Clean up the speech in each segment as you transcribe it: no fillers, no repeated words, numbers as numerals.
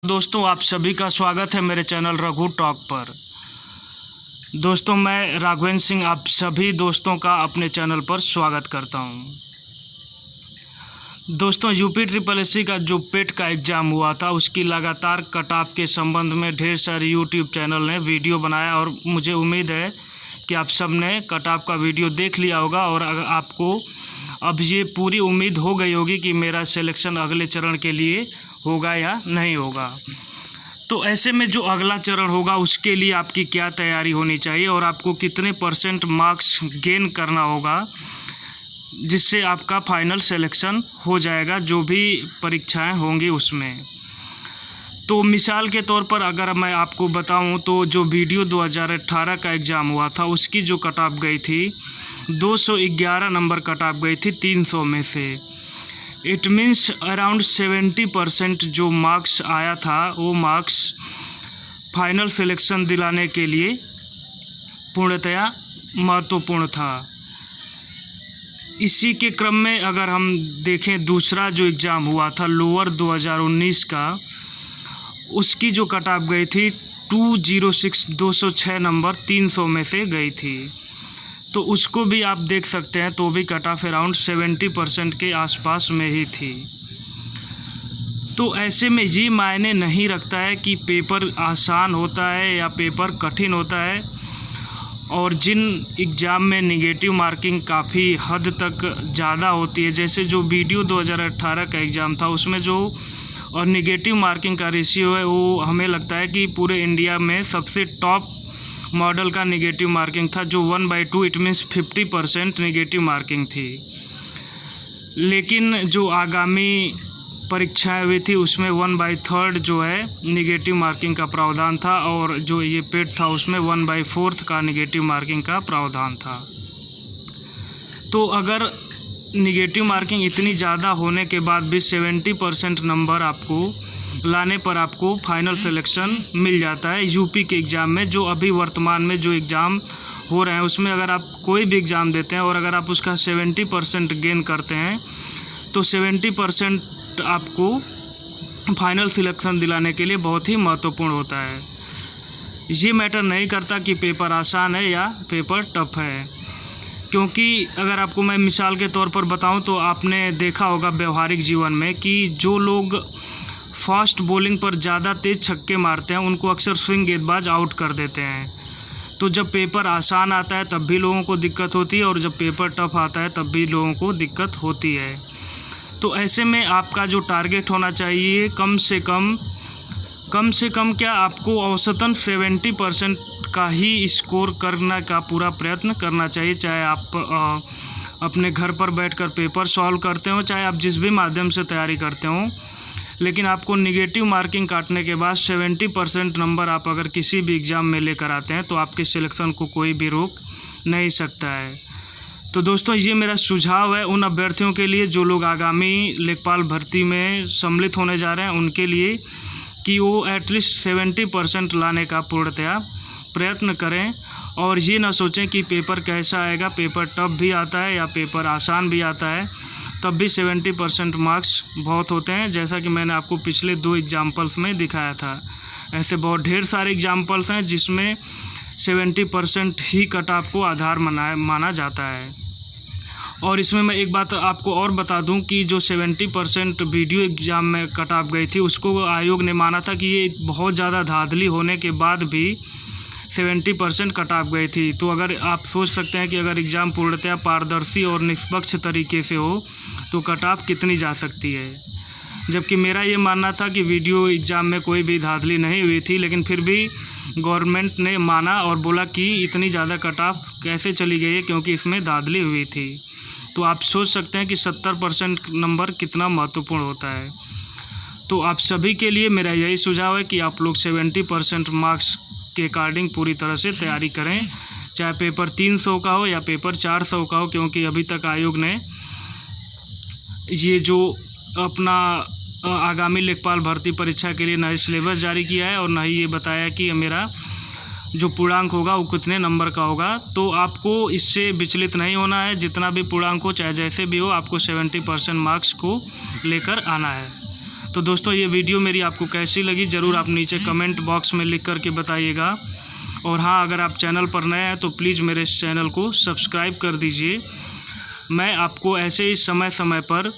दोस्तों, आप सभी का स्वागत है मेरे चैनल रघु टॉक पर। दोस्तों, मैं राघवेंद्र सिंह आप सभी दोस्तों का अपने चैनल पर स्वागत करता हूं। दोस्तों, यूपी ट्रिपल एससी का जो पेट का एग्ज़ाम हुआ था उसकी लगातार कट ऑफ के संबंध में ढेर सारे यूट्यूब चैनल ने वीडियो बनाया और मुझे उम्मीद है कि आप सब ने कट ऑफ का वीडियो देख लिया होगा और आपको अब ये पूरी उम्मीद हो गई होगी कि मेरा सिलेक्शन अगले चरण के लिए होगा या नहीं होगा। तो ऐसे में जो अगला चरण होगा उसके लिए आपकी क्या तैयारी होनी चाहिए और आपको कितने % मार्क्स गेन करना होगा जिससे आपका फाइनल सिलेक्शन हो जाएगा जो भी परीक्षाएं होंगी उसमें। तो मिसाल के तौर पर अगर मैं आपको बताऊं तो जो वीडियो 2018 का एग्ज़ाम हुआ था उसकी जो कट ऑफ गई थी 211 नंबर कट ऑफ गई थी 300 में से। इट मीन्स अराउंड 70% जो मार्क्स आया था वो मार्क्स फाइनल सिलेक्शन दिलाने के लिए पूर्णतया महत्वपूर्ण था। इसी के क्रम में अगर हम देखें दूसरा जो एग्ज़ाम हुआ था लोअर 2019 का, उसकी जो कट ऑफ गई थी 206 नंबर 300 में से गई थी। तो उसको भी आप देख सकते हैं तो भी कट ऑफ अराउंड 70% के आसपास में ही थी। तो ऐसे में ये मायने नहीं रखता है कि पेपर आसान होता है या पेपर कठिन होता है, और जिन एग्ज़ाम में निगेटिव मार्किंग काफ़ी हद तक ज़्यादा होती है, जैसे जो वीडियो 2018 का एग्ज़ाम था उसमें जो और निगेटिव मार्किंग का रेशियो है वो हमें लगता है कि पूरे इंडिया में सबसे टॉप मॉडल का निगेटिव मार्किंग था, जो 1/2 इट मीन्स 50% निगेटिव मार्किंग थी। लेकिन जो आगामी परीक्षाएं हुई थी उसमें 1/3 जो है निगेटिव मार्किंग का प्रावधान था, और जो ये पेट था उसमें 1/4 का निगेटिव मार्किंग का प्रावधान था। तो अगर निगेटिव मार्किंग इतनी ज़्यादा होने के बाद भी 70% नंबर आपको लाने पर आपको फाइनल सिलेक्शन मिल जाता है यूपी के एग्ज़ाम में। जो अभी वर्तमान में जो एग्ज़ाम हो रहे हैं उसमें अगर आप कोई भी एग्ज़ाम देते हैं और अगर आप उसका 70% गेन करते हैं तो 70% आपको फाइनल सिलेक्शन दिलाने के लिए बहुत ही महत्वपूर्ण होता है। ये मैटर नहीं करता कि पेपर आसान है या पेपर टफ है, क्योंकि अगर आपको मैं मिसाल के तौर पर बताऊं तो आपने देखा होगा व्यवहारिक जीवन में कि जो लोग फास्ट बॉलिंग पर ज़्यादा तेज़ छक्के मारते हैं उनको अक्सर स्विंग गेंदबाज आउट कर देते हैं। तो जब पेपर आसान आता है तब भी लोगों को दिक्कत होती है और जब पेपर टफ आता है तब भी लोगों को दिक्कत होती है। तो ऐसे में आपका जो टारगेट होना चाहिए कम से कम क्या आपको औसतन 70% का ही स्कोर करने का पूरा प्रयत्न करना चाहिए, चाहे आप अपने घर पर बैठकर पेपर सॉल्व करते हो, चाहे आप जिस भी माध्यम से तैयारी करते हो। लेकिन आपको निगेटिव मार्किंग काटने के बाद 70% नंबर आप अगर किसी भी एग्ज़ाम में लेकर आते हैं तो आपके सिलेक्शन को कोई भी रोक नहीं सकता है। तो दोस्तों, ये मेरा सुझाव है उन अभ्यर्थियों के लिए जो लोग आगामी लेखपाल भर्ती में सम्मिलित होने जा रहे हैं उनके लिए, कि वो एटलीस्ट 70% लाने का पूर्णतया प्रयत्न करें और ये ना सोचें कि पेपर कैसा आएगा, पेपर टफ भी आता है या पेपर आसान भी आता है, तब भी 70% मार्क्स बहुत होते हैं। जैसा कि मैंने आपको पिछले 2 एग्जाम्पल्स में दिखाया था, ऐसे बहुत ढेर सारे एग्जाम्पल्स हैं जिसमें 70% ही कट ऑफ को आधार माना जाता है। और इसमें मैं एक बात आपको और बता दूं कि जो 70% वीडियो एग्ज़ाम में कट ऑफ गई थी उसको आयोग ने माना था कि ये बहुत ज़्यादा धांधली होने के बाद भी 70% कट ऑफ गई थी। तो अगर आप सोच सकते हैं कि अगर एग्ज़ाम पूर्णतया पारदर्शी और निष्पक्ष तरीके से हो तो कट ऑफ कितनी जा सकती है। जबकि मेरा ये मानना था कि वीडियो एग्ज़ाम में कोई भी धांधली नहीं हुई थी, लेकिन फिर भी गवर्नमेंट ने माना और बोला कि इतनी ज़्यादा कट ऑफ कैसे चली गई है क्योंकि इसमें धांधली हुई थी। तो आप सोच सकते हैं कि 70% नंबर कितना महत्वपूर्ण होता है। तो आप सभी के लिए मेरा यही सुझाव है कि आप लोग 70% मार्क्स के अकॉर्डिंग पूरी तरह से तैयारी करें, चाहे पेपर 300 का हो या पेपर 400 का हो, क्योंकि अभी तक आयोग ने ये जो अपना आगामी लेखपाल भर्ती परीक्षा के लिए नया सिलेबस जारी किया है और न ही ये बताया कि मेरा जो पूर्णांक होगा वो कितने नंबर का होगा। तो आपको इससे विचलित नहीं होना है, जितना भी पूर्णांक हो चाहे जैसे भी हो आपको 70% मार्क्स को लेकर आना है। तो दोस्तों ये वीडियो मेरी आपको कैसी लगी ज़रूर आप नीचे कमेंट बॉक्स में लिख कर के बताइएगा। और हाँ, अगर आप चैनल पर नए हैं तो प्लीज़ मेरे इस चैनल को सब्सक्राइब कर दीजिए। मैं आपको ऐसे ही समय समय पर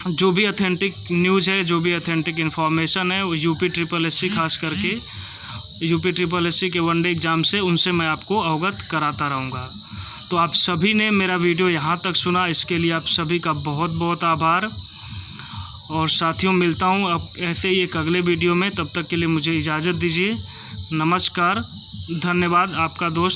जो भी ऑथेंटिक न्यूज़ है, जो भी ऑथेंटिक इन्फॉर्मेशन है, वो UP-SSC खास करके UP-SSC के वनडे एग्ज़ाम से उनसे मैं आपको अवगत कराता रहूँगा। तो आप सभी ने मेरा वीडियो यहाँ तक सुना, इसके लिए आप सभी का बहुत बहुत आभार। और साथियों, मिलता हूँ अब ऐसे ही एक अगले वीडियो में। तब तक के लिए मुझे इजाज़त दीजिए। नमस्कार, धन्यवाद। आपका दोस्त